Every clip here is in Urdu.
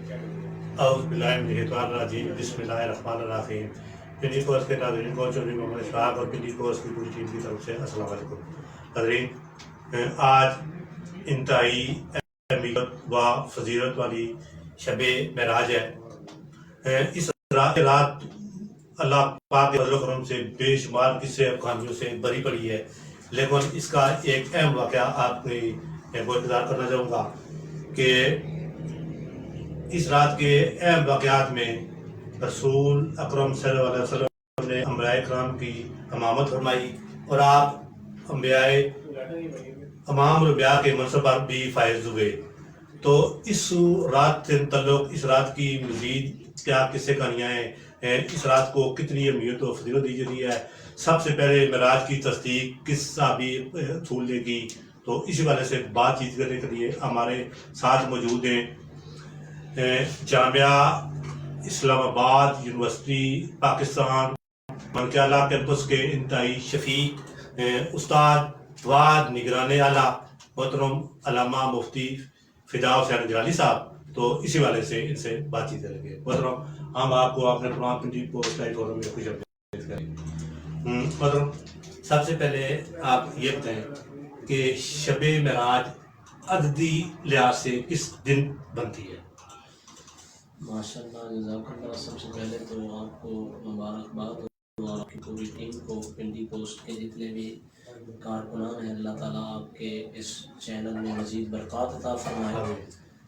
اعوذ باللہ من الشیطان الرجیم، بسم اللہ الرحمن الرحیم۔ پنڈی کورس کے ناظرین کو چودھری محمد اشفاق اور پنڈی کورس کی پوری ٹیم کی طرف سے السلام علیکم۔ ناظرین، آج انتہائی اہمیت و فضیلت والی شب معراج ہے۔ اس رات اللہ پاک کے فضل و کرم سے بے شمار قصے اور کہانیوں سے بھری پڑی ہے، لیکن اس کا ایک اہم واقعہ آپ کو انتظار کرنا چاہوں گا کہ اس رات کے اہم واقعات میں رسول اکرم صلی اللہ علیہ وسلم نے انبیاء کرام کی امامت فرمائی اور آپ انبیاء امام الانبیاء کے منصب پر بھی فائز ہوئے۔ تو اس رات سے متعلق اس رات کی مزید کیا قصے کہانیاں ہیں، اس رات کو کتنی اہمیت و فضیلت دی جاتی ہے، سب سے پہلے معراج کی تصدیق کس صحابی رسول نے کی، تو اسی والے سے بات چیت کرنے کے لیے ہمارے ساتھ موجود ہیں جامعہ اسلام آباد یونیورسٹی پاکستان منکیالہ کیمپس کے انتہائی شفیق استاد وعد نگران اعلیٰ محترم علامہ مفتی فدا حسین گرالی صاحب۔ تو اسی والے سے ان سے بات چیت کریں گے۔ محترم، ہم آپ کو اپنے program Pindi post live forum میں خوش آمدید کریں۔ محترم، سب سے پہلے آپ یہ بتائیں کہ شب معراج عددی لحاظ سے کس دن بنتی ہے؟ ماشاء اللہ، جزاک اللہ۔ سب سے پہلے تو آپ کو مبارکباد اور آپ کی پوری ٹیم کو، پنڈی پوسٹ کے جتنے بھی کارکنان ہیں، اللہ تعالیٰ آپ کے اس چینل میں مزید برکات عطا فرمائے۔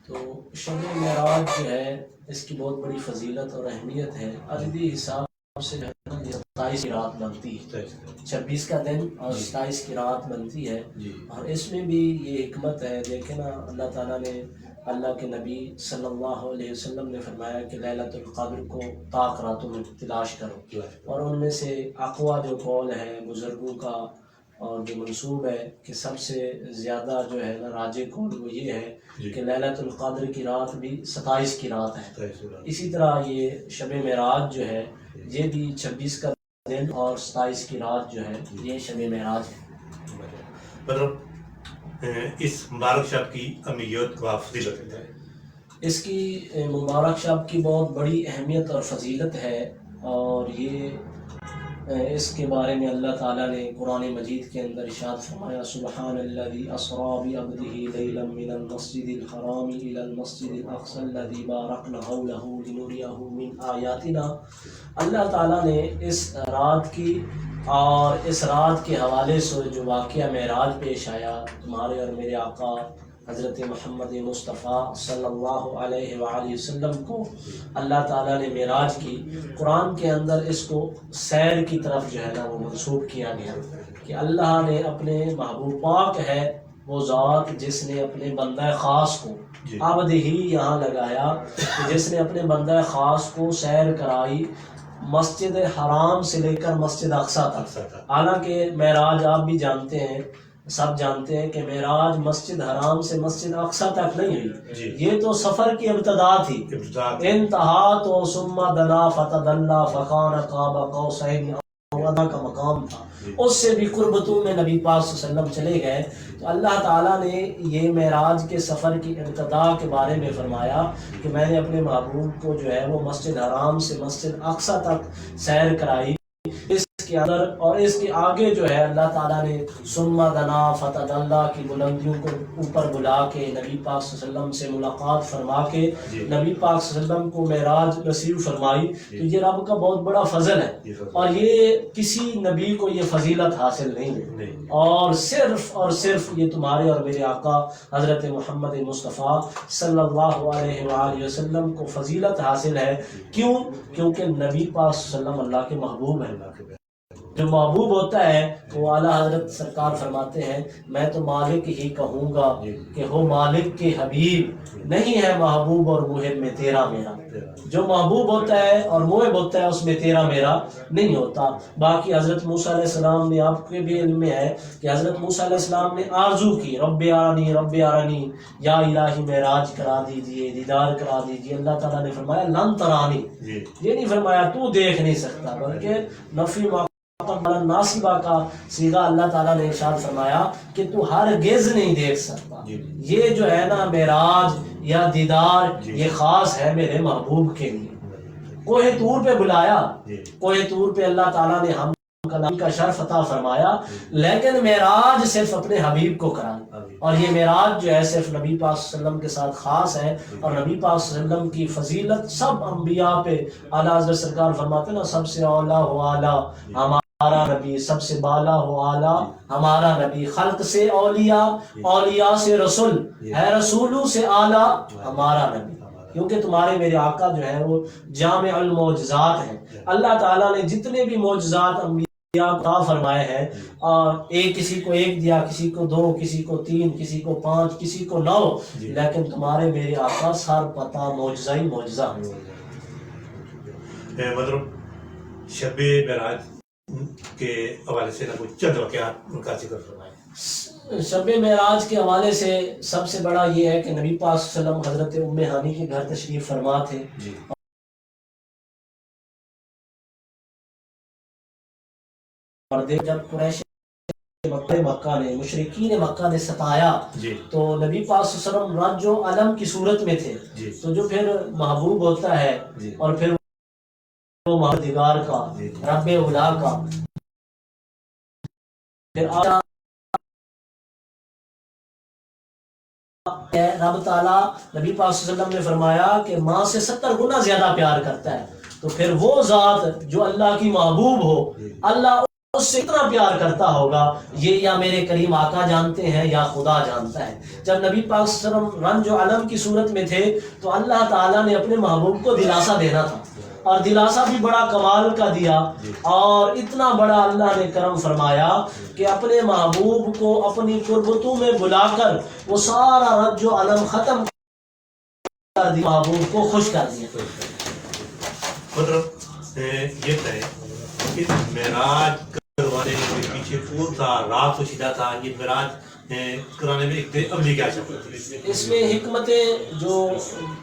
تو شب معراج جو ہے اس کی بہت بڑی فضیلت اور اہمیت ہے۔ عددی حساب سے جو ہے نا، یہ 27 کی رات بنتی ہے، 26 کا دن اور 27 کی رات بنتی ہے۔ اور اس میں بھی یہ حکمت ہے، دیکھیں نا، اللہ تعالیٰ نے اللہ کے نبی صلی اللہ علیہ وسلم نے فرمایا کہ لیلۃ القدر کو طاق راتوں میں تلاش کرو، اور ان میں سے اقویٰ جو قول ہے بزرگوں کا اور جو منسوب ہے کہ سب سے زیادہ جو ہے نا راجح قول وہ یہ ہے کہ لیلۃ القدر کی رات بھی 27 کی رات ہے۔ اسی طرح یہ شب معراج جو ہے یہ بھی 26 کا دن اور 27 کی رات جو ہے یہ شب معراج ہے۔ اس مبارک شب کی اہمیت و فضیلت ہے؟ اس کی مبارک شب کی بہت بڑی اہمیت اور فضیلت ہے، اور یہ اس کے بارے میں اللہ تعالیٰ نے قرآن مجید کے اندر ارشاد فرمایا، سبحان الذی اسری بعبدہ لیلا من المسجد الحرام الی المسجد الاقصی الذی بارکنا حولہ لنریہ من آیاتنا۔ اللہ تعالیٰ نے اس رات کی اور اس رات کے حوالے سے جو واقعہ معراج پیش آیا، تمہارے اور میرے آقا حضرت محمد مصطفیٰ صلی اللہ علیہ وآلہ وسلم کو اللہ تعالیٰ نے معراج کی، قرآن کے اندر اس کو سیر کی طرف جو ہے نا وہ منسوب کیا گیا کہ اللہ نے اپنے محبوب پاک ہے وہ ذات جس نے اپنے بندہ خاص کو عبد ہی یہاں لگایا، کہ جس نے اپنے بندہ خاص کو سیر کرائی مسجد حرام سے لے کر مسجد اقصی تک۔ حالانکہ معراج آپ بھی جانتے ہیں، سب جانتے ہیں کہ معراج مسجد حرام سے مسجد اقصی تک نہیں ہوئی، یہ تو سفر کی ابتدا تھی۔ انتہا تو ثم دنا فتدلی فکان قاب قوسین او ادنی کا مقام تھا، اس سے بھی قربتوں میں نبی پاک صلی اللہ علیہ وسلم چلے گئے۔ تو اللہ تعالیٰ نے یہ معراج کے سفر کی ابتدا کے بارے میں فرمایا کہ میں نے اپنے محبوب کو جو ہے وہ مسجد حرام سے مسجد اقصی تک سیر کرائی۔ اس کے اندر اور اس کے آگے جو ہے اللہ تعالیٰ نے ثم دنا فتدلی کی بلندیوں کو اوپر بلا کے نبی پاک صلی اللہ علیہ وسلم سے ملاقات فرما کے نبی پاک صلی اللہ علیہ وسلم کو معراج نصیب فرمائی۔ تو یہ رب کا بہت بڑا فضل ہے، اور یہ کسی نبی کو یہ فضیلت حاصل نہیں ہے، اور صرف یہ تمہارے اور میرے آقا حضرت محمد مصطفیٰ صلی اللہ علیہ وآلہ وسلم کو فضیلت حاصل ہے۔ کیوں؟ کیونکہ نبی پاک صلی اللہ علیہ وسلم اللہ کے محبوب ہیں۔ جو محبوب ہوتا ہے وہ اعلیٰ حضرت سرکار فرماتے ہیں، میں تو مالک ہی کہوں گا کہ ہو مالک کے حبیب، نہیں ہے محبوب اور محب میں تیرا میرا۔ جو محبوب ہوتا ہے اور محب ہوتا ہے اس میں تیرا میرا نہیں ہوتا۔ باقی حضرت موسیٰ علیہ السلام نے، آپ کے بھی علم میں ہے کہ حضرت موسیٰ علیہ السلام نے آرزو کی، رب آرنی، یا الہی معراج کرا دیجئے، دیدار کرا دیجئے۔ اللہ تعالیٰ نے فرمایا لن ترانی، یہ نہیں فرمایا تو دیکھ نہیں سکتا، بلکہ نفی ناصبہ کا صیغہ اللہ تعالیٰ نے ارشاد فرمایا کہ تو ہرگز نہیں دیکھ سکتا۔ یہ جو ہے نا معراج، یا دیدار یہ خاص ہے میرے محبوب کے لیے۔ کوہ طور پہ بلایا، کوہ طور پہ اللہ تعالیٰ نے ہم کلام کا شرف عطا فرمایا، لیکن معراج صرف اپنے حبیب کو کرائی، اور یہ معراج جو ہے صرف نبی پاک صلی اللہ علیہ وسلم کے ساتھ خاص ہے، اور نبی پاک صلی اللہ علیہ وسلم کی فضیلت سب انبیاء پہ اعلیٰ حضرت سرکار فرماتے ہیں نا، سب سے اولا ہو اعلیٰ ہمارا نبی، سب سے بالا ہو اعلیٰ ہمارا نبی، خلق سے اولیاء، اولیاء سے رسول ہے، رسولوں سے اعلیٰ ہمارا نبی، کیونکہ تمہارے میرے آقا جو ہے وہ جامع المعجزات ہیں۔ اللہ تعالیٰ نے جتنے بھی معجزات انبیاء عطا فرمائے ہیں، اور ایک کسی کو ایک دیا، کسی کو 2، کسی کو 3، کسی کو 5، کسی کو 9، لیکن تمہارے میرے آقا سر پتہ معجزہ ہی معجزہ ہیں۔ مطلب شب معراج کے حوالے سے کوئی چند واقعات ان کا ذکر فرمائیں۔ شب معراج کے حوالے سے سب سے بڑا یہ ہے کہ نبی پاک صلی اللہ علیہ وسلم حضرت ام ہانی کے گھر تشریف فرما تھے، اور جب قریش مکہ نے، مشرکین مکہ نے ستایا تو نبی پاک صلی اللہ علیہ وسلم رج و علم کی صورت میں تھے، تو جو پھر محبوب ہوتا ہے اور پھر وہ مہدگار کا، رب اولا کا، پھر رب تعالیٰ نبی پاک صلی اللہ علیہ وسلم نے فرمایا کہ ماں سے 70 گنا زیادہ پیار کرتا ہے، تو پھر وہ ذات جو اللہ کی محبوب ہو، اللہ اس سے اتنا پیار کرتا ہوگا، یہ یا میرے کریم آقا جانتے ہیں یا خدا جانتا ہے۔ جب نبی پاک صلی اللہ علیہ وسلم رنج و علم کی صورت میں تھے تو اللہ تعالیٰ نے اپنے محبوب کو دلاسا دینا تھا، اور دلاسا بھی بڑا کمال کا دیا، اور اتنا بڑا اللہ نے کرم فرمایا کہ اپنے محبوب کو اپنی قربتوں میں بلا کر وہ سارا رنج و علم ختم کر دیا، محبوب کو خوش کر دیا۔ مطلب یہ ہے کہ معراج کروانے کے پیچھے کون تھا، رات کو سیدھا تھا، یہ معراج کرانے میں ایک عملی کیا چاہتے ہیں؟ اس میں حکمتیں جو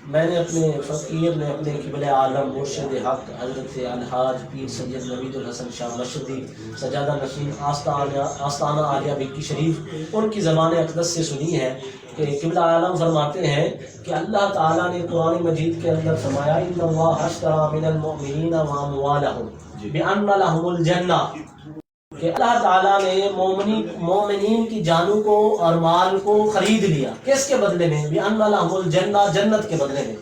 میں نے اپنے فقیر نے، اپنے قبل عالم مرشد حق حضرت الحاج پیر سید نوید الحسن شاہ مشہدی سجادہ نشین آستانہ عالیہ بکی شریف، ان کی زبان اقدس سے سنی ہے کہ قبلہ عالم فرماتے ہیں کہ اللہ تعالیٰ نے قرآن مجید کے اندر فرمایا ان اللہ اشتری من المؤمنین واموالہم بان لہم الجنہ، کہ اللہ تعالیٰ نے مومنین کی جانوں کو اور مال کو خرید لیا، کس کے بدلے میں؟ بِأَنَّ لَهُمُ الْجَنَّةَ، جنت کے بدلے میں۔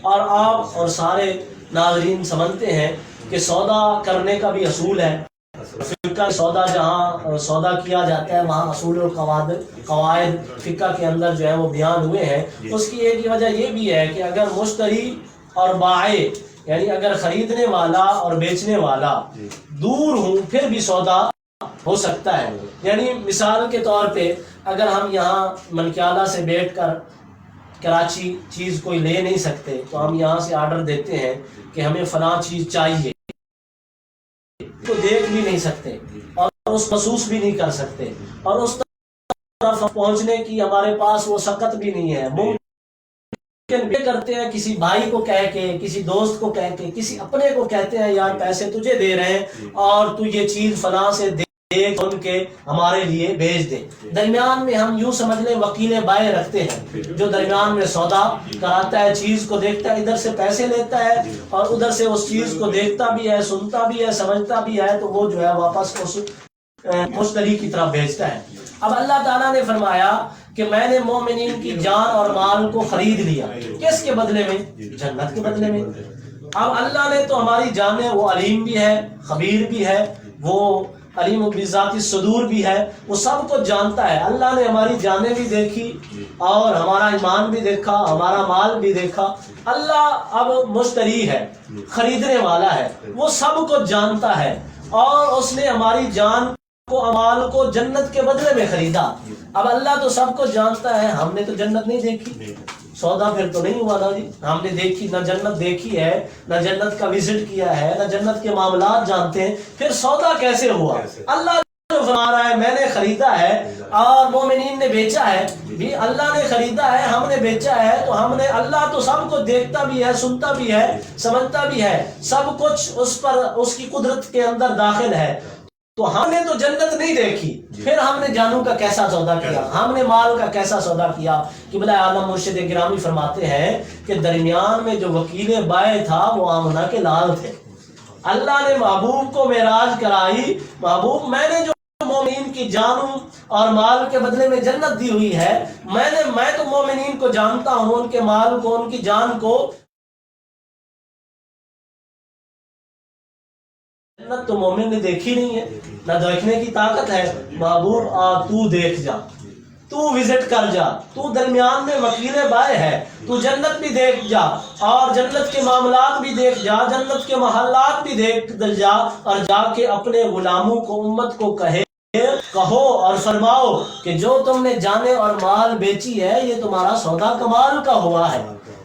اور آپ اور سارے ناظرین سمجھتے ہیں کہ سودا کرنے کا بھی اصول ہے، فقہ سودا جہاں سودا کیا جاتا ہے وہاں اصول و قواعد فقہ کے اندر جو ہے وہ بیان ہوئے ہیں۔ اس کی ایک وجہ یہ بھی ہے کہ اگر مشتری اور بائع، یعنی اگر خریدنے والا اور بیچنے والا دور ہوں پھر بھی سودا ہو سکتا ہے۔ یعنی مثال کے طور پہ اگر ہم یہاں منکیالہ سے بیٹھ کر کراچی چیز کوئی لے نہیں سکتے تو ہم یہاں سے آرڈر دیتے ہیں کہ ہمیں فلاں چیز چاہیے، تو دیکھ بھی نہیں سکتے اور اس محسوس بھی نہیں کر سکتے، اور اس طرف پہنچنے کی ہمارے پاس وہ سکت بھی نہیں ہے۔ ممکن یہ کرتے ہیں کسی بھائی کو کہہ کے، کسی دوست کو کہہ کے، کسی اپنے کو کہتے ہیں یار پیسے تجھے دے رہے ہیں اور تو یہ چیز فلاں سے دیکھ ان کے ہمارے لیے بھیج دے۔ درمیان میں ہم یوں سمجھ لیں وکیل بائع رکھتے ہیں جو درمیان میں سودا کراتا ہے، چیز کو دیکھتا ہے، ادھر سے پیسے لیتا ہے اور ادھر سے اس چیز کو دیکھتا بھی ہے، سنتا بھی ہے، سمجھتا بھی ہے، تو وہ جو ہے واپس اس مشتری کی طرف بھیجتا ہے۔ اب اللہ تعالیٰ نے فرمایا کہ میں نے مومنین کی جان اور مال کو خرید لیا، کس کے بدلے میں؟ جنت کے بدلے میں۔ اب اللہ نے تو ہماری جانیں، وہ علیم بھی ہے، خبیر بھی ہے، وہ علیم بذات الصدور بھی ہے، وہ سب کو جانتا ہے۔ اللہ نے ہماری جانیں بھی دیکھی اور ہمارا ایمان بھی دیکھا، ہمارا مال بھی دیکھا۔ اللہ اب مشتری ہے، خریدنے والا ہے، وہ سب کو جانتا ہے، اور اس نے ہماری جان کو، امال کو جنت کے بدلے میں خریدا۔ اب اللہ تو سب کو جانتا ہے، ہم نے تو جنت نہیں دیکھی، سودا پھر تو نہیں ہوا نا جی، ہم نے دیکھی نہ، جنت دیکھی ہے نہ، جنت کا وزٹ کیا ہے نہ، جنت کے معاملات جانتے ہیں، پھر سودا کیسے ہوا؟ اللہ جو فرما رہا ہے میں نے خریدا ہے اور مومنین نے بیچا ہے، بھی اللہ نے خریدا ہے، ہم نے بیچا ہے، تو ہم نے، اللہ تو سب کو دیکھتا بھی ہے، سنتا بھی ہے، سمجھتا بھی ہے، سب کچھ اس پر، اس کی قدرت کے اندر داخل ہے۔ تو ہم نے تو جنت نہیں دیکھی، پھر ہم نے جانوں کا کیسا سودا کیا، ہم نے مال کا کیسا سودا کیا۔ قبلہ عالم مرشد گرامی فرماتے ہیں کہ درمیان میں جو وکیل بائع تھا وہ آمنہ کے لال تھے۔ اللہ نے محبوب کو معراج کرائی، محبوب میں نے جو مومنین کی جانوں اور مال کے بدلے میں جنت دی ہوئی ہے، میں تو مومنین کو جانتا ہوں، ان کے مال کو، ان کی جان کو۔ جنت تو مومن نے دیکھی نہیں ہے، نہ دیکھنے کی طاقت ہے۔ محبوب تو دیکھ جا، تو وزٹ کر جا، تو درمیان میں وکیل بائع ہے، تو جنت بھی دیکھ جا اور جنت کے معاملات بھی دیکھ جا، جنت کے محلات بھی دیکھ جا، اور جا کے اپنے غلاموں کو، امت کو کہو اور فرماؤ کہ جو تم نے جانے اور مال بیچی ہے یہ تمہارا سودا کمال کا ہوا ہے،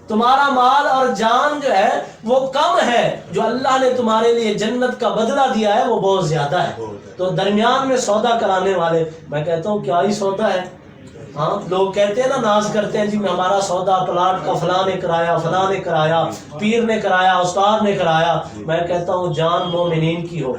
تمہارا مال اور جان جو ہے وہ کم ہے، جو اللہ نے تمہارے لیے جنت کا بدلہ دیا ہے وہ بہت زیادہ ہے۔ تو درمیان میں سودا کرانے والے، میں کہتا ہوں کیا ہی سودا ہے۔ ہاں لوگ کہتے ہیں نا، ناز کرتے ہیں جی ہمارا سودا پلاٹ کا فلاں نے کرایا، فلاں نے کرایا، پیر نے کرایا، استاد نے کرایا۔ میں کہتا ہوں جان مومنین کی ہو،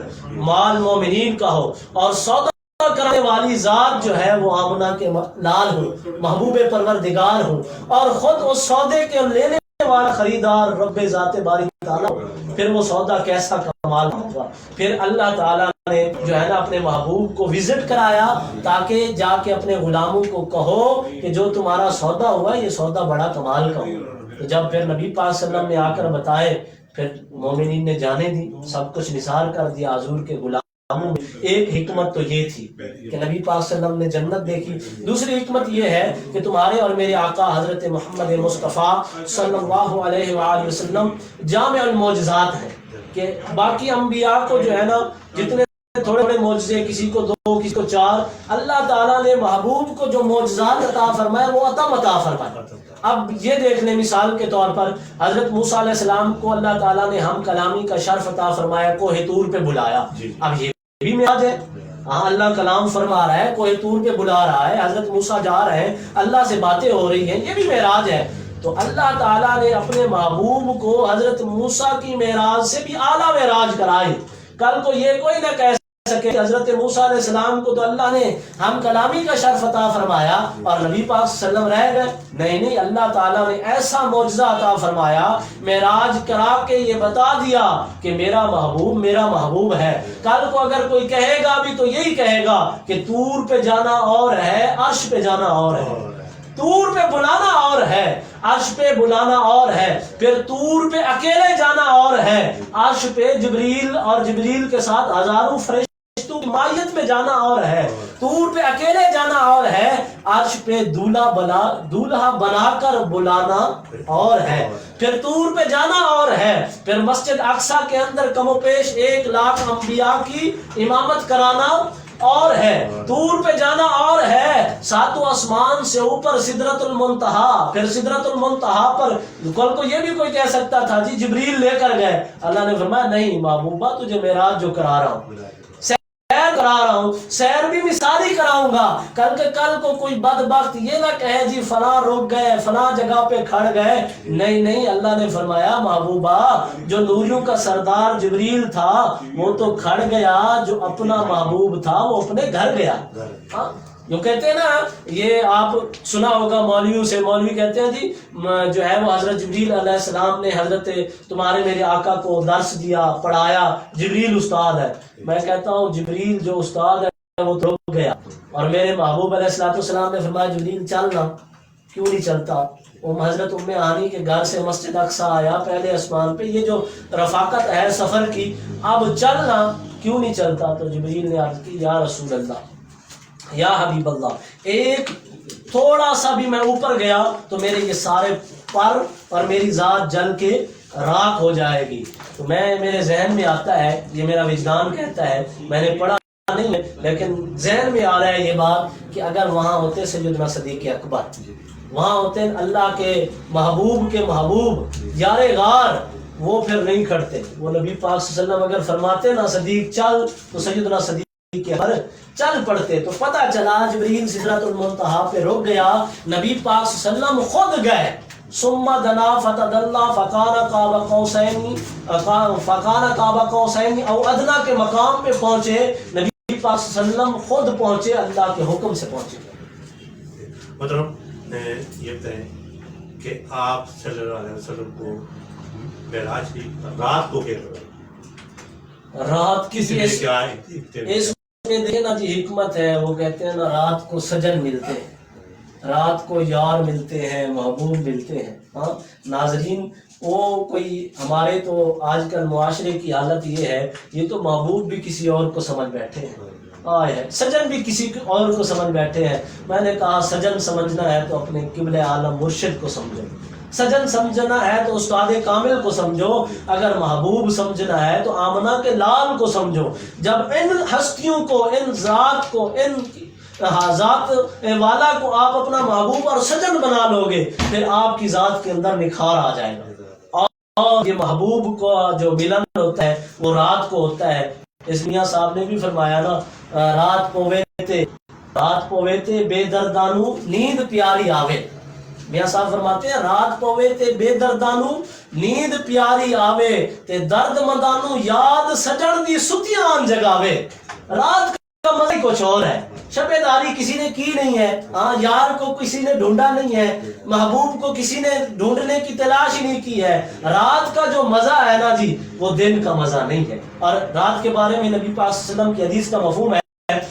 مال مومنین کا ہو، اور سودا کرنے والی ذات جو ہے وہ آمنہ کے لال ہو، محبوب پروردگار ہو، اور خود اس سودے کے لینے والا خریدار رب ذات باری تعالیٰ ہو، پھر وہ سودا کیسا کمال ہوگا۔ پھر اللہ تعالیٰ نے جو ہے نا اپنے محبوب کو وزٹ کرایا تاکہ جا کے اپنے غلاموں کو کہو کہ جو تمہارا سودا ہوا یہ سودا بڑا کمال کا ہوا۔ تو جب پھر نبی پاک صلی اللہ علیہ وسلم نے آ کر بتائے، پھر مومنین نے جانے دی، سب کچھ نثار کر دیا حضور کے غلام۔ ایک حکمت تو یہ تھی کہ نبی پاک صلی اللہ علیہ وسلم نے جنت دیکھی، دوسری حکمت یہ ہے کہ تمہارے اور میرے آقا حضرت محمد مصطفیٰ صلی اللہ علیہ وآلہ وسلم جامع المعجزات ہیں، کہ باقی انبیاء کو جو ہے نا جتنے تھوڑے تھوڑے معجزے، کسی کو 2 کسی کو 4، اللہ تعالیٰ نے محبوب کو جو معجزات عطا فرمایا وہ عطا فرمایا۔ اب یہ دیکھ لیں مثال کے طور پر حضرت موسیٰ علیہ السلام کو اللہ تعالیٰ نے ہم کلامی کا شرف عطا فرمایا، کوہ طور پہ بلایا۔ اب یہ بھی معراج ہے، ہاں اللہ کلام فرما رہا ہے، کوہ طور پہ بلا رہا ہے، حضرت موسیٰ جا رہے ہیں، اللہ سے باتیں ہو رہی ہیں، یہ بھی معراج ہے۔ تو اللہ تعالیٰ نے اپنے محبوب کو حضرت موسیٰ کی معراج سے بھی اعلیٰ معراج کرائی۔ کل کو یہ کوئی نہ کہہ سکے حضرت موسیٰ علیہ السلام کو تو اللہ نے ہم کلامی کا شرف عطا فرمایا اور نبی پاک صلی اللہ علیہ وسلم رہ گئے۔ نہیں، اللہ تعالیٰ نے ایسا معجزہ عطا فرمایا، معراج کرا کے یہ بتا دیا کہ میرا محبوب ہے۔ کل کو اگر کوئی کہے گا بھی تو یہی کہے گا کہ طور پہ جانا اور ہے، عرش پہ جانا اور ہے۔ طور پہ بلانا اور ہے، عرش پہ بلانا اور ہے، پھر طور پہ اکیلے جانا اور ہے، عرش پہ جبریل اور جبریل کے ساتھ ہزاروں فرشتوں کی مائیت میں جانا اور ہے، طور پہ اکیلے جانا اور ہے، عرش پہ دولہا بنا کر بلانا اور ہے، پھر طور پہ جانا اور ہے، پھر مسجد اقصیٰ کے اندر کم و بیش 1 لاکھ انبیاء کی امامت کرانا اور ہے، طور پہ جانا اور ہے، 7 آسمان سے اوپر سدرۃ المنتہا، پھر سدرۃ المنتہا پر کل کو یہ بھی کوئی کہہ سکتا تھا جی جبریل لے کر گئے، اللہ نے فرمایا نہیں محبوبہ تجھے معراج جو کرا رہا ہوں، سیر کرا رہا ہوں، سیر بھی مثالی کراؤں گا۔ کل کو کوئی بدبخت یہ نہ کہے جی فلاں رک گئے، فلاں جگہ پہ کھڑ گئے، نہیں، اللہ نے فرمایا محبوبہ جو نوریوں کا سردار جبریل تھا وہ تو کھڑ گیا، جو اپنا محبوب تھا وہ اپنے گھر گیا۔ جو کہتے ہیں نا، یہ آپ سنا ہوگا مولویوں سے، مولوی کہتے ہیں جی جو ہے وہ حضرت جبریل علیہ السلام نے حضرت تمہارے میرے آقا کو درس دیا، پڑھایا، جبریل استاد ہے۔ میں کہتا ہوں جبریل جو استاد ہے وہ تو رک گیا، اور میرے محبوب علیہ السلام نے فرمایا جبریل چلنا، کیوں نہیں چلتا؟ حضرت ام ہانی کے گھر سے مسجد اقصیٰ آیا پہلے آسمان پہ، یہ جو رفاقت ہے سفر کی، اب چلنا کیوں نہیں چلتا؟ تو جبریل نے عرض کی یا رسول اللہ، یا حبیب اللہ، ایک تھوڑا سا بھی میں اوپر گیا تو میرے یہ سارے پر اور میری ذات جل کے راکھ ہو جائے گی۔ تو میرے ذہن میں آتا ہے، یہ میرا وجدان کہتا ہے، میں نے پڑھا نہیں ہے لیکن ذہن میں آ رہا ہے یہ بات کہ اگر وہاں ہوتے سیدنا صدیق اکبر، وہاں ہوتے اللہ کے محبوب یار غار، وہ پھر نہیں کھڑتے۔ وہ نبی پاک صلی اللہ علیہ وسلم اگر فرماتے نا صدیق چل، تو سیدنا صدیق کے ہر چل پڑتے۔ تو پتہ چلا جبریل سدرۃ المنتہا پہ رک گیا، نبی پاک صلی اللہ علیہ وسلم خود گئے، ثم دنا فتدلى فکان قاب قوسین او ادنیٰ کے مقام پہ پہنچے، نبی پاک صلی اللہ علیہ وسلم خود پہنچے، اللہ کے حکم سے پہنچے۔ مطلب یہ بتائیں کہ آپ صلی اللہ علیہ وسلم کو معراج کی رات کو کیا کریں؟ رات کی اس میں کیا اس میں دیکھیں نا جی حکمت ہے، وہ کہتے ہیں نا رات کو سجن ملتے ہیں، رات کو یار ملتے ہیں، محبوب ملتے ہیں۔ ہاں ناظرین، وہ کوئی ہمارے تو آج کل معاشرے کی حالت یہ ہے، یہ تو محبوب بھی کسی اور کو سمجھ بیٹھے ہیں، ہے سجن بھی کسی اور کو سمجھ بیٹھے ہیں۔ میں نے کہا سجن سمجھنا ہے تو اپنے قبلہ عالم مرشد کو سمجھو، سجن سمجھنا ہے تو استاد کامل کو سمجھو، اگر محبوب سمجھنا ہے تو آمنہ کے لال کو سمجھو۔ جب ان ہستیوں کو، ان ذات کو، ان ذات والا کو آپ اپنا محبوب اور سجن بنا لو گے، پھر آپ کی ذات کے اندر نکھار آ جائے گا۔ اور یہ محبوب کا جو ملن ہوتا ہے وہ رات کو ہوتا ہے۔ اس میاں صاحب نے بھی فرمایا نا، رات پوے تے بے دردانو نیند پیاری آوے۔ میاں صاحب فرماتے ہیں رات پوے تے بے دردانو نیند پیاری آوے، تے درد مندانو یاد سجن دی ستیاں آن جگاوے۔ رات کا مزہ کچھ اور ہے، شب داری کسی نے کی نہیں ہے، یار کو کسی نے ڈھونڈا نہیں ہے، محبوب کو کسی نے ڈھونڈنے کی تلاش ہی نہیں کی ہے۔ رات کا جو مزہ ہے نا جی، وہ دن کا مزہ نہیں ہے۔ اور رات کے بارے میں نبی پاک صلی اللہ علیہ وسلم کی حدیث کا مفہوم ہے،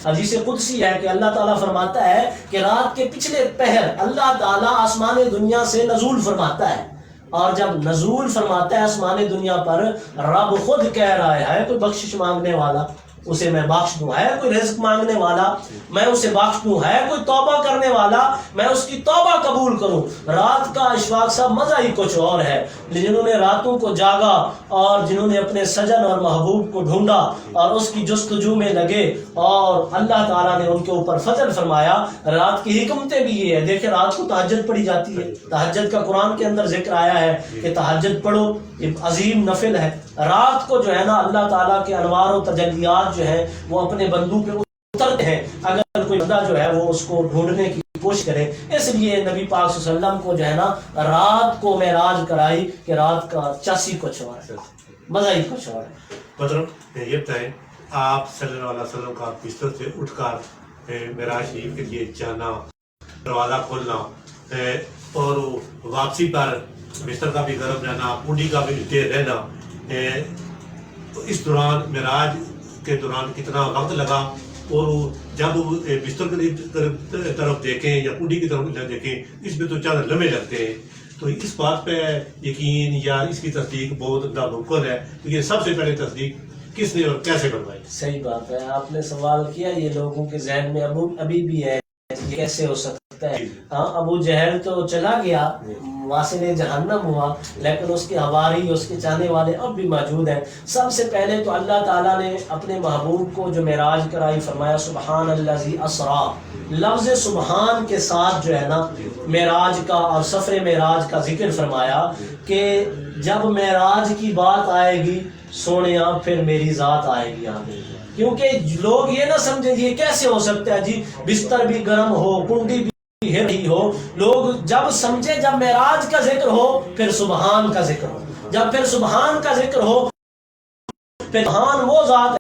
حدیث قدسی ہے کہ اللہ تعالیٰ فرماتا ہے کہ رات کے پچھلے پہر اللہ تعالیٰ آسمان دنیا سے نزول فرماتا ہے، اور جب نزول فرماتا ہے آسمان دنیا پر، رب خود کہہ رہا ہے کوئی بخشش مانگنے والا اسے میں بخش دوں، ہے کوئی رزق مانگنے والا میں اسے بخش دوں، ہے کوئی توبہ کرنے والا میں اس کی توبہ قبول کروں۔ رات کا اشفاق صاحب مزہ ہی کچھ اور ہے۔ جنہوں نے راتوں کو جاگا اور جنہوں نے اپنے سجن اور محبوب کو ڈھونڈا اور اس کی جستجو میں لگے، اور اللہ تعالیٰ نے ان کے اوپر فضل فرمایا۔ رات کی حکمتیں بھی یہ ہے، دیکھیں رات کو تہجد پڑھی جاتی ہے، تہجد کا قرآن کے اندر ذکر آیا ہے کہ تہجد پڑھو، یہ عظیم نفل ہے۔ رات کو جو ہے نا اللہ تعالیٰ کے انوار و تجلیات جو ہے وہ اپنے بندوں پہ اترتے ہیں، اگر کوئی بندہ جو ہے وہ اس کو ڈھونڈنے کی کوشش کرے۔ اس لیے نبی پاک صلی اللہ علیہ وسلم کو جو ہے نا رات کو معراج کرائی کہ رات کا چاسی کچھ اور ہے، مزہ ہی کچھ اور ہے۔ مطلب یہ بتائیں آپ صلی اللہ علیہ وسلم کا بستر سے اٹھ کر معراج شریف کے لیے جانا، دروازہ کھولنا، اور واپسی پر بستر کا بھی گرم رہنا، کنڈی کا بھی دیر رہنا، اس دوران معراج کے دوران کتنا وقت لگا، اور جب بستر کی طرف دیکھیں یا کنڈی کی طرف دیکھیں اس میں تو چند لمحے لگتے ہیں، تو اس بات پہ یقین یا اس کی تصدیق بہت ناممکن ہے، لیکن سب سے پہلے تصدیق کس نے اور کیسے بنوائی؟ صحیح بات ہے، آپ نے سوال کیا، یہ لوگوں کے ذہن میں ابھی بھی ہے یہ کیسے ہو سکتا ہے۔ ہاں ابو جہل تو چلا گیا، واصل جہنم ہوا، لیکن اس کے حواری، اس کے چاہنے والے اب بھی موجود ہیں۔ سب سے پہلے تو اللہ تعالیٰ نے اپنے محبوب کو جو معراج کرائی، فرمایا سبحان الذی اسریٰ، لفظ سبحان کے ساتھ جو ہے نا معراج کا اور سفر معراج کا ذکر فرمایا کہ جب معراج کی بات آئے گی سونیا پھر میری ذات آئے گی آگے، کیونکہ لوگ یہ نہ سمجھیں یہ کیسے ہو سکتا ہے جی، بستر بھی گرم ہو، کنڈی بھی ہر رہی ہو، لوگ جب سمجھے جب معراج کا ذکر ہو پھر سبحان کا ذکر ہو، جب پھر سبحان کا ذکر ہو، پھر سبحان وہ ذات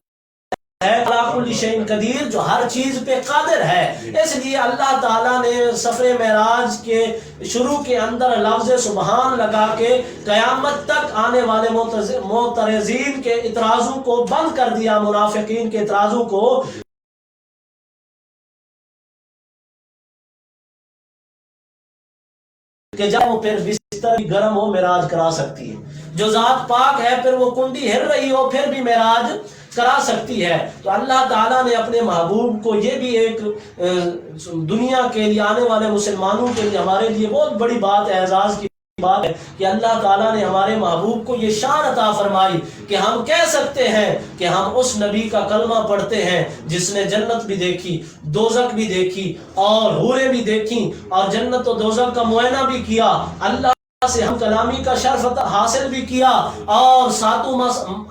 ہے علی کل شیء قدیر جو ہر چیز پہ قادر ہے۔ اس لیے اللہ تعالیٰ نے سفر معراج کے شروع کے اندر لفظ سبحان لگا کے قیامت تک آنے والے معترضین کے اعتراضوں کو بند کر دیا، منافقین کے اعتراضوں کو، کہ جب وہ پھر بستر بھی گرم ہو معراج کرا سکتی ہے، جو ذات پاک ہے پھر وہ کنڈی ہل رہی ہو پھر بھی معراج کرا سکتی ہے۔ تو اللہ تعالیٰ نے اپنے محبوب کو، یہ بھی ایک دنیا کے لیے، آنے والے مسلمانوں کے لیے، ہمارے لیے بہت بڑی بات ہے، اعزاز کی بات ہے کہ اللہ تعالیٰ نے ہمارے محبوب کو یہ شان عطا فرمائی کہ ہم کہہ سکتے ہیں کہ ہم اس نبی کا کلمہ پڑھتے ہیں جس نے جنت بھی دیکھی، دوزخ بھی دیکھی، اور حوریں بھی دیکھی، اور جنت و دوزخ کا معائنہ بھی کیا۔ اللہ سے ہم کلامی کا شرف حاصل بھی کیا اور ساتوں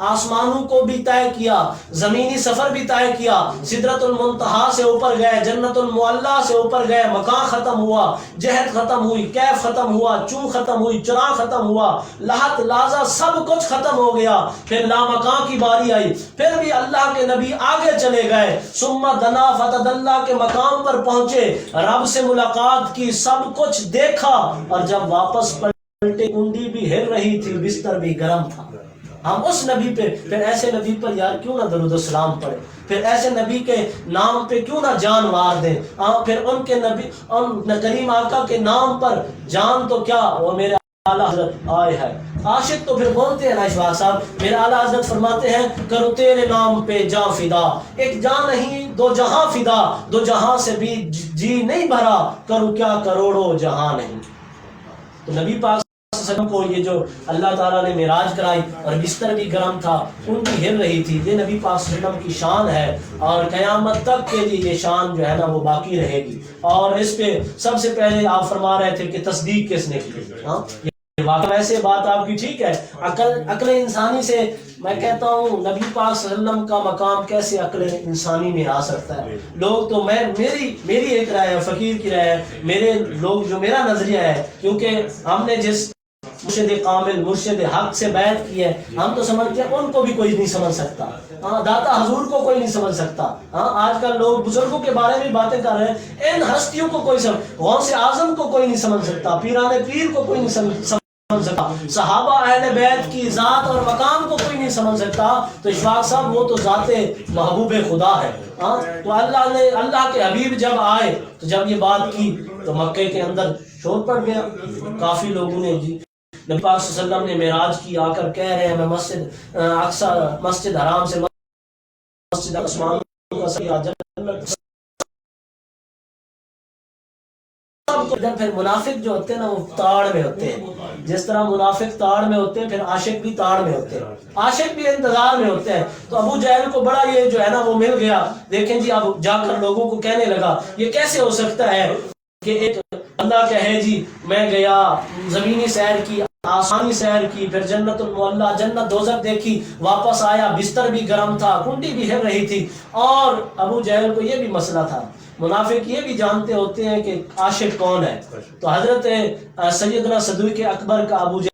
آسمانوں کو بھی طے کیا، زمینی سفر بھی طے کیا، سدرۃ المنتہا سے اوپر گئے، جنت المعلی سے اوپر گئے، مکان ختم ہوا، جہد ختم ہوئی، کیف ختم ہوا، چوں ختم ہوئی، چراغ ختم ہوا، لحظ لازہ سب کچھ ختم ہو گیا، پھر لامکان کی باری آئی، پھر بھی اللہ کے نبی آگے چلے گئے، ثم دنا فتدلی کے مقام پر پہنچے، رب سے ملاقات کی، سب کچھ دیکھا، اور جب واپس کنڈی بھی ہل رہی تھی، بستر بھی گرم تھا۔ ہم اس نبی پہ، پھر ایسے نبی پر یار کیوں نہ درود و سلام پڑھے، پھر ایسے نبی کے نام پہ کیوں نہ جان وار دیں، پھر ان کے نبی، ان کریم آقا کے نام پر جان تو کیا، وہ میرے اعلیٰ حضرت آئے ہے عاشق تو پھر بولتے ہیں نا اشفاق صاحب، میرے اعلیٰ حضرت فرماتے ہیں کرو تیرے نام پہ جاں فدا، ایک جاں نہیں دو جہاں فدا، دو جہاں سے بھی جی نہیں بھرا، کرو کیا کروڑوں جہاں نہیں۔ تو نبی پاک کو یہ جو اللہ تعالیٰ نے معراج کرائی اور بستر بھی گرم تھا، ان کی ہل رہی تھی، یہ نبی پاک صلی اللہ علیہ وسلم کی شان ہے، اور قیامت تک کے لیے یہ شان جو ہے نا وہ باقی رہے گی۔ اور اس پہ سب سے پہلے آپ فرما رہے تھے کہ تصدیق کس نے کی، واقعی ویسے بات آپ کی ٹھیک ہے، عقل انسانی سے میں کہتا ہوں نبی پاک صلی اللہ علیہ وسلم کا مقام کیسے عقل انسانی میں آ سکتا ہے؟ لوگ تو میری ایک رائے ہے، فقیر کی رائے ہے، میرے لوگ جو میرا نظریہ ہے، کیونکہ ہم نے جس مرشد کامل مرشد حق سے بیعت کی ہے، ہم تو سمجھتے ہیں ان کو بھی کوئی نہیں سمجھ سکتا، داتا حضور کو کوئی نہیں سمجھ سکتا، آج کل لوگ بزرگوں کے بارے میں باتیں کر رہے ہیں، ان ہستیوں کو کوئی غوث اعظم کو کوئی نہیں سمجھ سکتا، پیران پیر کو کوئی نہیں سمجھ سکتا، صحابہ اہل بیت کی ذات اور مقام کو کوئی نہیں سمجھ سکتا، تو اشفاق صاحب وہ تو ذات محبوب خدا ہے۔ تو اللہ کے حبیب جب آئے تو جب یہ بات کی تو مکے کے اندر شور پڑ گیا، کافی لوگوں نے جی نبی پاک صلی اللہ علیہ وسلم نے معراج کی، آ کر کہہ رہے ہیں میں مسجد اقصی، مسجد حرام سے مسجد عثمان کا سیاح جنت، پھر منافق جو ہوتے ہیں نا وہ تاڑ میں ہوتے ہیں، جس طرح منافق تاڑ میں ہوتے ہیں پھر عاشق بھی تاڑ میں ہوتے ہیں، عاشق بھی انتظار میں ہوتے ہیں۔ تو ابو جہل کو بڑا یہ جو ہے نا وہ مل گیا، دیکھیں جی اب جا کر لوگوں کو کہنے لگا یہ کیسے ہو سکتا ہے کہ ایک اللہ کہے جی میں گیا زمینی سیر کی، آسانی سیر کی، پھر جنت المعلی جنت دوزخ دیکھی، واپس آیا بستر بھی گرم تھا، کنڈی بھی ہل رہی تھی، اور ابو جہل کو یہ بھی مسئلہ تھا، منافق یہ بھی جانتے ہوتے ہیں کہ عاشق کون ہے۔ تو حضرت سیدنا صدیق اکبر کا ابو جہل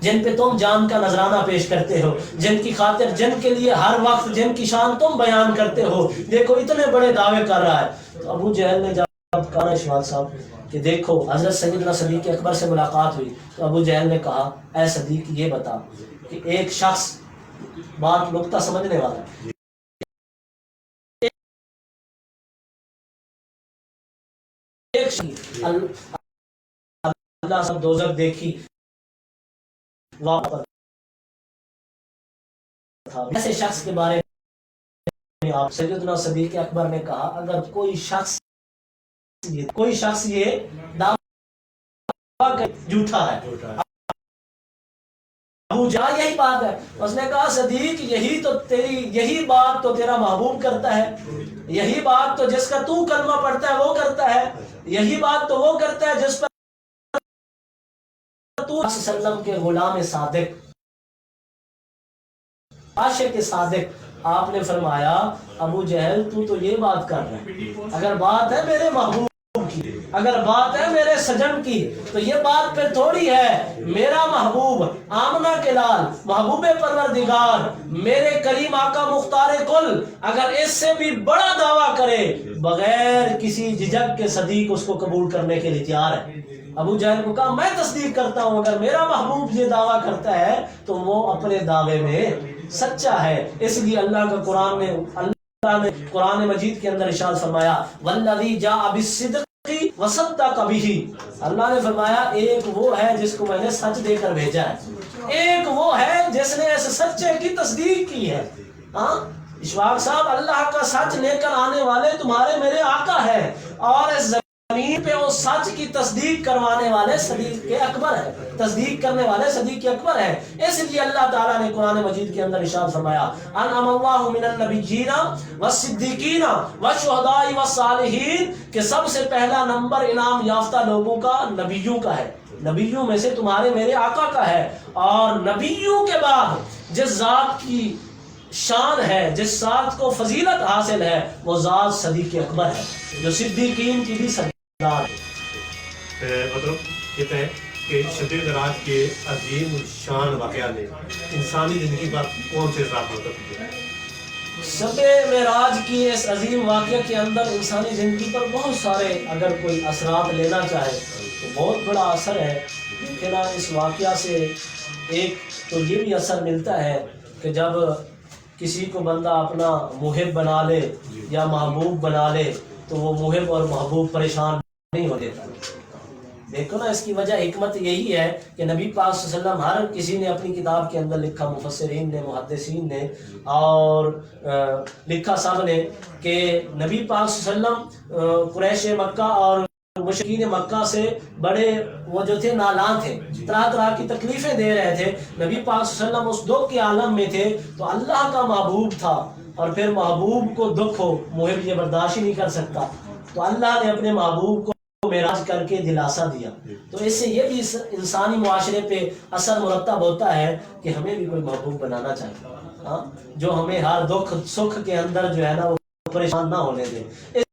جن پہ تم جان کا نذرانہ پیش کرتے ہو، جن کی خاطر جن کے لیے ہر وقت جن کی شان تم بیان کرتے ہو، دیکھو اتنے بڑے دعوے کر رہا ہے۔ تو ابو جہل نے جب کہا اشفاق صاحب کہ دیکھو حضرت سیدنا صدیق اکبر سے ملاقات ہوئی، تو ابو جہل نے کہا اے صدیق یہ بتا کہ ایک شخص، بات نقطہ سمجھنے والا ہے، ایک شخص اللہ سب دوزخ دیکھی واپس تھا، ایسے شخص کے بارے میں آپ سیدنا صدیق اکبر نے کہا اگر کوئی شخص یہ دعویٰ جھوٹا ہے، ابو جہل یہی بات ہے، اس نے کہا صدیق یہی بات تو تیرا محبوب کرتا ہے، یہی بات تو جس کا تو کلمہ پڑھتا ہے وہ کرتا ہے، یہی بات تو وہ کرتا ہے جس پر تو صلی اللہ علیہ وسلم کے غلام صادق عاشق صادق۔ آپ نے فرمایا ابو جہل تو یہ بات کر رہا ہے، اگر بات ہے میرے محبوب کی، اگر بات ہے میرے سجن کی، تو یہ بات پہ تھوڑی ہے میرا محبوب آمنہ کے لال محبوب پروردگار میرے کریم آقا مختار کل اگر اس سے بھی بڑا دعویٰ کرے بغیر کسی جھجک کے صدیق اس کو قبول کرنے کے لیے تیار ہے۔ ابو جہل کو کہا میں تصدیق کرتا ہوں اگر میرا محبوب یہ دعویٰ کرتا ہے تو وہ اپنے دعوے میں سچا ہے۔ اس لیے اللہ کا اللہ نے قرآن مجید کے اندر ارشاد فرمایا والذی جاء بالصدق وصدق بہ، اللہ نے فرمایا ایک وہ ہے جس کو میں نے سچ دے کر بھیجا ہے، ایک وہ ہے جس نے اس سچے کی تصدیق کی ہے۔ اشفاق صاحب اللہ کا سچ لے کر آنے والے تمہارے میرے آقا ہے، اور اس زمین پہ وہ سچ کی تصدیق کروانے والے صدیق اکبر ہے، تصدیق کرنے والے صدیق اکبر ہے۔ اس لیے اللہ تعالیٰ نے قرآن مجید کے اندر ارشاد فرمایا انعم اللہ من النبیین والصدیقین والشہداء والصالحین، کہ سب سے پہلا نمبر انعام یافتہ لوگوں کا نبیوں کا ہے، نبیوں میں سے تمہارے میرے آقا کا ہے، اور نبیوں کے بعد جس ذات کی شان ہے، جس ذات کو فضیلت حاصل ہے، وہ ذات صدیق اکبر ہے، جو صدیقین کی بھی سردار ہے۔ مطلب کہتے ہیں کہ شب معراج کے عظیم شان واقعہ نے انسانی زندگی پر کون سے اثرات مرتب کیے؟ شب معراج کی اس عظیم واقعہ کے اندر انسانی زندگی پر بہت سارے، اگر کوئی اثرات لینا چاہے تو بہت بڑا اثر ہے۔ لیکن اس واقعہ سے ایک تو یہ بھی اثر ملتا ہے کہ جب کسی کو بندہ اپنا محب بنا لے یا محبوب بنا لے تو وہ محب اور محبوب پریشان نہیں ہو دیتا۔ دیکھو نا، اس کی وجہ حکمت یہی ہے کہ نبی پاک صلی اللہ علیہ وسلم، ہر کسی نے اپنی کتاب کے اندر لکھا، مفسرین نے، محدثین نے اور لکھا سب نے، کہ نبی پاک صلی اللہ علیہ وسلم قریش مکہ اور مشرکین مکہ سے بڑے وہ جو تھے نالاں تھے، طرح طرح کی تکلیفیں دے رہے تھے۔ نبی پاک صلی اللہ علیہ وسلم اس دکھ کے عالم میں تھے تو اللہ کا محبوب تھا، اور پھر محبوب کو دکھ ہو، محب یہ برداشت ہی نہیں کر سکتا، تو اللہ نے اپنے محبوب کو معراج کر کے دلاسا دیا۔ تو اس سے یہ بھی انسانی معاشرے پہ اثر مرتب ہوتا ہے کہ ہمیں بھی کوئی محبوب بنانا چاہیے، ہاں، جو ہمیں ہر دکھ سکھ کے اندر جو ہے نا وہ پریشان نہ ہونے دے۔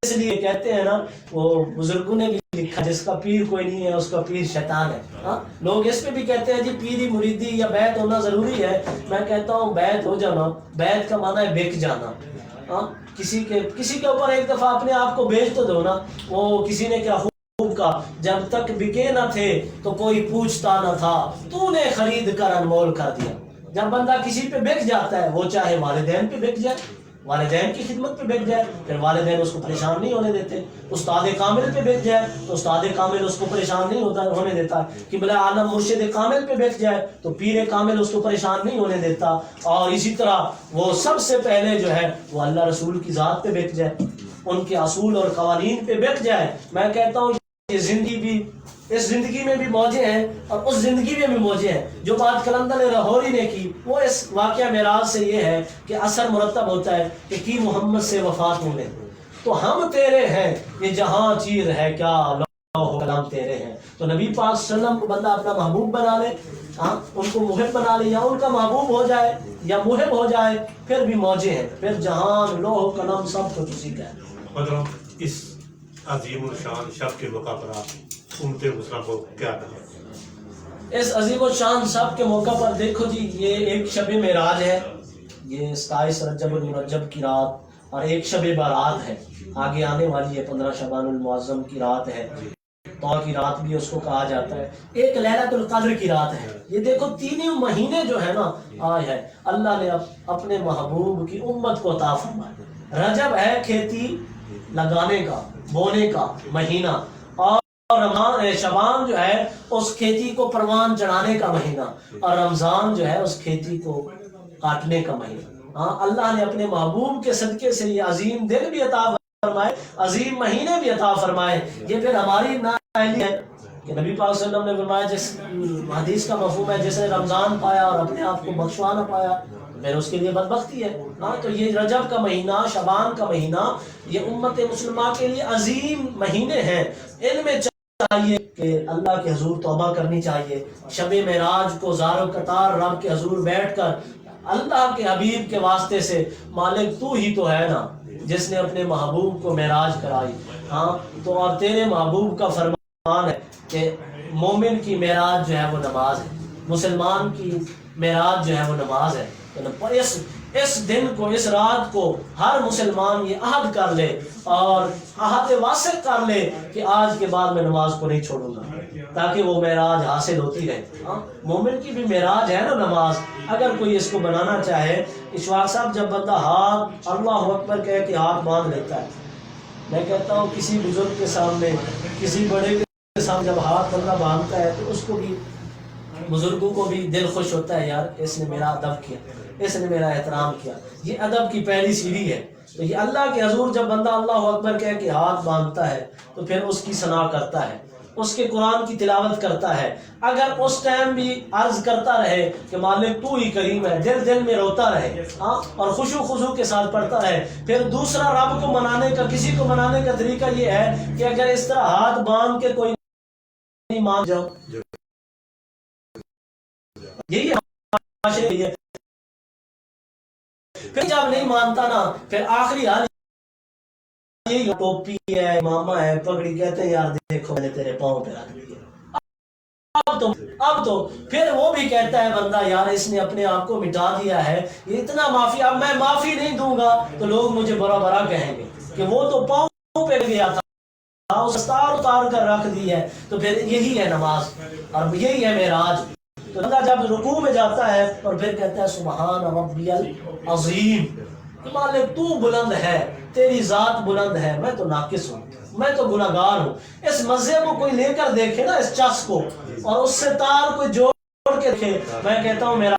اس لیے کہتے ہیں نا، وہ بزرگوں نے بھی لکھا، جس کا پیر کوئی نہیں ہے اس کا پیر شیطان ہے۔ ہاں، لوگ اس پہ بھی کہتے ہیں جی پیری مریدی یا بیعت ہونا ضروری ہے۔ میں کہتا ہوں بیعت ہو جانا، بیعت کا معنی ہے بک جانا۔ ہاں، کسی کے اوپر ایک دفعہ اپنے آپ کو بیچ تو دو نا۔ وہ کسی نے کیا خوب کا، جب تک بکے نہ تھے تو کوئی پوچھتا نہ تھا، تو نے خرید کر انمول کر دیا۔ جب بندہ کسی پہ بک جاتا ہے، وہ چاہے والدین پہ بک جائے، والدین کی خدمت پہ بک جائے، پھر والدین اس کو پریشان نہیں ہونے دیتے۔ استاد کامل پہ بک جائے تو استاد کامل اس کو پریشان نہیں ہونے دیتا۔ قبلہ عالم مرشد کامل پہ بک جائے تو پیر کامل اس کو پریشان نہیں ہونے دیتا۔ اور اسی طرح وہ سب سے پہلے جو ہے وہ اللہ رسول کی ذات پہ بک جائے، ان کے اصول اور قوانین پہ بک جائے۔ میں کہتا ہوں یہ زندگی بھی، اس زندگی میں بھی موجیں ہیں اور اس زندگی میں بھی موجیں ہیں۔ جو بات قلندر لاہوری نے کی وہ اس واقعہ معراج سے یہ ہے کہ اثر مرتب ہوتا ہے کہ کی محمد سے وفات ہونے تو ہم تیرے ہیں، یہ جہاں چیر ہے کیا لوح قلم تیرے ہیں۔ تو نبی پاک صلی اللہ علیہ وسلم کو بندہ اپنا محبوب بنا لے، ہاں، ان کو محب بنا لے، یا ان کا محبوب ہو جائے یا محب ہو جائے، پھر بھی موجیں ہیں، پھر جہان لوح قلم سب کچھ اسی کا ہے۔ مطلب اس عظیم الشان شب کے موقع پر آپ امت مسلم کو کیا کہیں؟ اس عظیم الشان شب کے موقع پر دیکھو جی، یہ ایک شب معراج ہے، یہ 27 رجب المرجب کی رات، اور ایک شب بارات ہے آگے آنے والی ہے، 15 شعبان المعظم کی رات ہے، تو کی رات بھی اس کو کہا جاتا ہے، ایک لیلۃ القدر کی رات ہے۔ یہ دیکھو تینوں مہینے جو ہے نا آج ہے، اللہ نے اپنے محبوب کی امت کو عطا فرمایا۔ رجب ہے کھیتی لگانے کا، بونے کا مہینہ، اور شعبان جو ہے اس کھیتی کو پروان چڑھانے کا مہینہ، اور رمضان جو ہے اس کھیتی کو کاٹنے کا مہینہ۔ ہاں، اللہ نے اپنے محبوب کے صدقے سے یہ عظیم دن بھی عطا فرمائے، عظیم مہینے بھی عطا فرمائے۔ یہ پھر ہماری نااہلی ہے کہ نبی پاک صلی اللہ علیہ وسلم نے فرمایا، جس حدیث کا مفہوم ہے جس نے رمضان پایا اور اپنے آپ کو بخشوا نہ پایا پھر اس کے لیے بدبختی ہے۔ ہاں، تو یہ رجب کا مہینہ، شعبان کا مہینہ، یہ امت مسلمہ کے لیے عظیم مہینے ہیں۔ ان میں چاہیے کہ اللہ کے حضور توبہ کرنی چاہیے، شب معراج کو زار و قطار رب کے حضور بیٹھ کر اللہ کے حبیب کے واسطے سے، مالک تو ہی تو ہے نا جس نے اپنے محبوب کو معراج کرائی۔ ہاں، تو اور تیرے محبوب کا فرمان ہے کہ مومن کی معراج جو ہے وہ نماز ہے، مسلمان کی معراج جو ہے وہ نماز ہے۔ اس دن کو، اس رات کو ہر مسلمان یہ عہد کر لے اور عہد واثق کر لے کہ آج کے بعد میں نماز کو نہیں چھوڑوں گا، تاکہ وہ معراج حاصل ہوتی رہے۔ ہاں، مومن کی بھی معراج ہے نا نماز۔ اگر کوئی اس کو بنانا چاہے، اشفاق صاحب جب بندہ ہاتھ اللہ اکبر کہہ کے ہاتھ باندھ لیتا ہے، میں کہتا ہوں کسی بزرگ کے سامنے، کسی بڑے کے سامنے جب ہاتھ بندہ باندھتا ہے تو اس کو بھی، بزرگوں کو بھی دل خوش ہوتا ہے، یار اس نے میرا ادب کیا، اس نے میرا احترام کیا۔ یہ ادب کی پہلی سیڑھی ہے تو یہ اللہ کے حضور جب بندہ اللہ اکبر کہہ کے ہاتھ باندھتا ہے تو پھر اس کی ثنا کرتا ہے، اس کے قرآن کی تلاوت کرتا ہے. اگر اس ٹائم بھی عرض کرتا رہے کہ مالک تو ہی کریم ہے، دل دل میں روتا رہے اور خشوع خضوع کے ساتھ پڑھتا رہے. پھر دوسرا رب کو منانے کا، کسی کو منانے کا طریقہ یہ ہے کہ اگر اس طرح ہاتھ باندھ کے کوئی نہیں مان جاؤ، یہی ہے. پھر جب نہیں مانتا نا، پھر آخری حال یہی، ٹوپی ہے، ماما ہے، پگڑی، کہتے ہیں یار دیکھو میں نے تیرے پاؤں پہ رکھ دیا. اب تو پھر وہ بھی کہتا ہے بندہ یار اس نے اپنے آپ کو مٹا دیا ہے، یہ اتنا معافی، اب میں معافی نہیں دوں گا تو لوگ مجھے برا برا کہیں گے کہ وہ تو پاؤں پہ گیا تھا، ستار اتار کر رکھ دی ہے. تو پھر یہی ہے نماز اور یہی ہے معراج. تو بندہ جب رکوع میں جاتا ہے اور پھر کہتا ہے سبحان ربی العظیم، مالک تو بلند ہے، تیری ذات بلند ہے، میں تو ناقص ہوں، میں تو گناہگار ہوں. اس مزے کو کوئی لے کر دیکھے نا، اس چس کو، اور اس سے تار کو جوڑ کے دیکھے، میں کہتا ہوں میرا.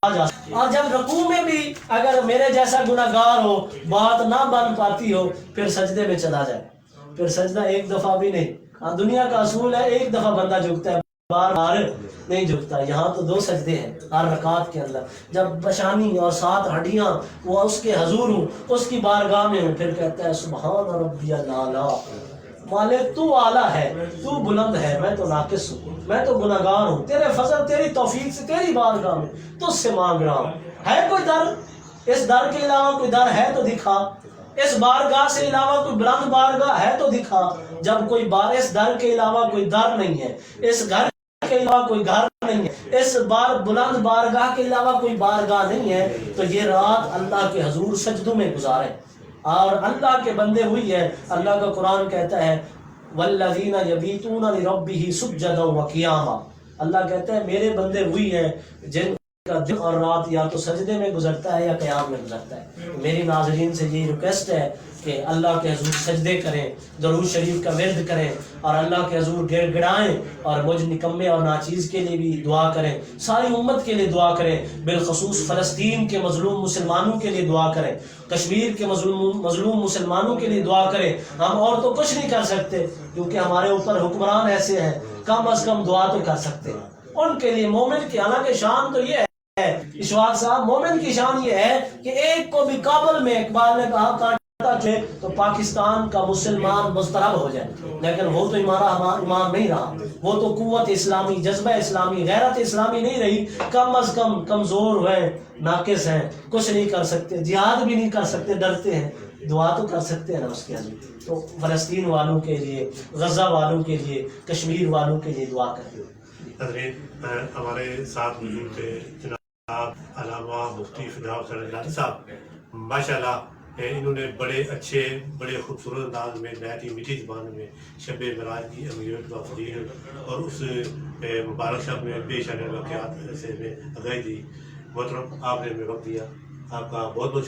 اور جب رکوع میں بھی اگر میرے جیسا گناہگار ہو، بات نہ بن پاتی ہو، پھر سجدے میں چلا جائے. پھر سجدہ ایک دفعہ بھی نہیں. دنیا کا اصول ہے ایک دفعہ بندہ جھکتا ہے، بار بار نہیں جھکتا. یہاں تو 2 سجدے ہیں ہر رکعت کے اندر. جب بشانی اور 7 ہڈیاں وہ اس کے حضور ہوں، اس کی بارگاہ میں ہوں، پھر کہتا ہے سبحان ربی الاعلیٰ، مالک تو اعلیٰ ہے، تو بلند ہے، میں تو ناقص ہوں، میں تو گناہگار ہوں، تیرے فضل تیری توفیق سے تیری بارگاہ میں تجھ سے مانگ رہا ہوں. ہے کوئی در؟ اس در کے علاوہ کوئی در ہے تو دکھا. اس بارگاہ سے علاوہ کوئی بلند بارگاہ ہے تو دکھا. جب کوئی اس در کے علاوہ کوئی در نہیں ہے، اس گھر کے علاوہ کوئی گھر نہیں ہے، اس بلند بارگاہ کے علاوہ کوئی بارگاہ نہیں ہے، تو یہ رات اللہ کے حضور سجدوں میں گزارے اور اللہ کے بندے ہوئی ہے. اللہ کا قرآن کہتا ہے والذین یبیتون لربہم سجدا وقیاما. اللہ کہتا ہے میرے بندے ہوئی ہیں جن کا دن اور رات یا تو سجدے میں گزرتا ہے یا قیام میں گزرتا ہے. میری ناظرین سے یہ ریکویسٹ ہے کہ اللہ کے حضور سجدے کریں، درود شریف کا ورد کریں اور اللہ کے حضور گڑ گڑائیں اور مجھ نکمے اور ناچیز کے لیے بھی دعا کریں، ساری امت کے لیے دعا کریں، بالخصوص فلسطین کے مظلوم مسلمانوں کے لیے دعا کریں، کشمیر کے مظلوم مسلمانوں کے لیے دعا کریں. ہم اور تو کچھ نہیں کر سکتے کیونکہ ہمارے اوپر حکمران ایسے ہیں، کم از کم دعا تو کر سکتے ہیں ان کے لیے. مومن کی حالانکہ شان تو یہ ہے، اشواق صاحب، مومن کی شان یہ ہے کہ ایک کو بھی کابل میں اقبال نے کہا کانٹا چھے تو پاکستان کا مسلمان مضطرب ہو جائے، لیکن وہ تو ایمان نہیں رہا، وہ تو قوت اسلامی، جذبہ اسلامی، غیرت اسلامی نہیں رہی. کم از کم کمزور ہوئے، ناقص ہیں، کچھ نہیں کر سکتے، جہاد بھی نہیں کر سکتے، ڈرتے ہیں. دعا تو کر سکتے ہیں نا اس کے حضور. تو فلسطین والوں کے لیے، غزہ والوں کے لیے، کشمیر والوں کے لیے دعا کریں. حضرت ہمارے ساتھ موجود تھے جناب علامہ مفتی فدا حسین اجلانی صاحب. ماشاءاللہ انہوں نے بڑے اچھے، بڑے خوبصورت انداز میں، نہایت ہی میٹھی زبان میں شب معراج کی اہمیت و فضیلت اور اس مبارک شب میں پیش آنے واقعات سے میں آگاہی دی. محترم آپ نے ہمیں وقت دیا، آپ کا بہت بہت شکریہ.